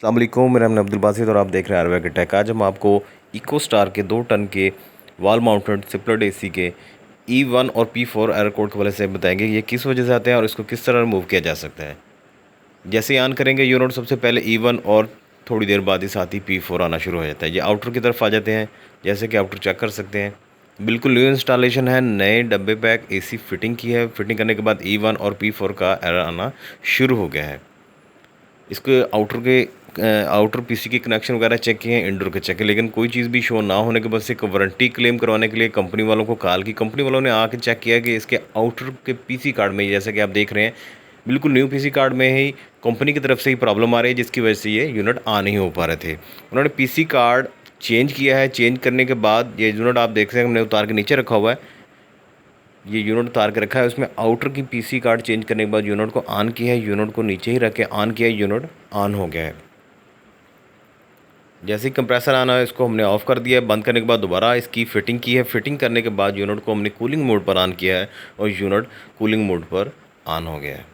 अस्सलाम वालेकुम, मेरा नाम अब्दुल बासित और आप देख रहे हैं आरवा के टेक। आज हम आपको इको स्टार के 2 टन के वॉल माउंटेड स्प्लिट एसी के E1 और P4 एरर कोड के वाले से बताएंगे ये किस वजह से आते हैं और इसको किस तरह रिमूव किया जा सकता है। जैसे ही ऑन करेंगे यूनिट सबसे पहले E1 और थोड़ी देर बाद ही साथ ही P4 आना शुरू हो जाता है। ये आउटर की तरफ आ जाते हैं, जैसे कि आउटर चेक कर सकते हैं। बिल्कुल न्यू इंस्टॉलेशन है, नए डब्बे पैक AC फिटिंग की है। फिटिंग करने के बाद E1 और P4 का एरर आना शुरू हो गया है। इसके आउटर पीसी के कनेक्शन वगैरह चेक किए हैं, इंडोर के चेक किए, लेकिन कोई चीज़ भी शो ना होने के बस एक वारंटी क्लेम करवाने के लिए कंपनी वालों को कॉल की। कंपनी वालों ने आके चेक किया कि इसके आउटर के पीसी कार्ड में, जैसे कि आप देख रहे हैं, बिल्कुल न्यू पीसी कार्ड में ही कंपनी की तरफ से ही प्रॉब्लम आ रही है, जिसकी वजह से ये यूनिट ऑन नहीं हो पा रहे थे। उन्होंने पीसी कार्ड चेंज किया है। चेंज करने के बाद ये यूनिट आप देख सकते हैं, हमने उतार के नीचे रखा हुआ है। ये यूनिट उतार के रखा है, उसमें आउटर की पीसी कार्ड चेंज करने के बाद यूनिट को ऑन किया है। यूनिट को नीचे ही रख के ऑन किया है, यूनिट ऑन हो गया है। जैसे ही कंप्रेसर आना है, इसको हमने ऑफ़ कर दिया है। बंद करने के बाद दोबारा इसकी फ़िटिंग की है। फ़िटिंग करने के बाद यूनिट को हमने कूलिंग मोड पर ऑन किया है और यूनिट कूलिंग मोड पर ऑन हो गया है।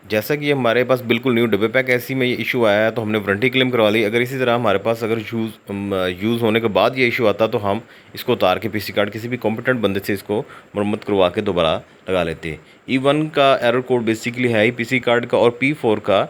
जैसा कि हमारे पास बिल्कुल न्यू डब्बे पैक ऐसी में ये इशू आया है, तो हमने वारंटी क्लेम करवा ली। अगर इसी तरह हमारे पास अगर यूज़ होने के बाद ये इशू आता, तो हम इसको उतार के पीसी कार्ड किसी भी कॉम्पिटेंट बंदे से इसको मरम्मत करवा के दोबारा लगा लेते हैं। E1 का एरर कोड बेसिकली है ही पीसी कार्ड का, और P4 का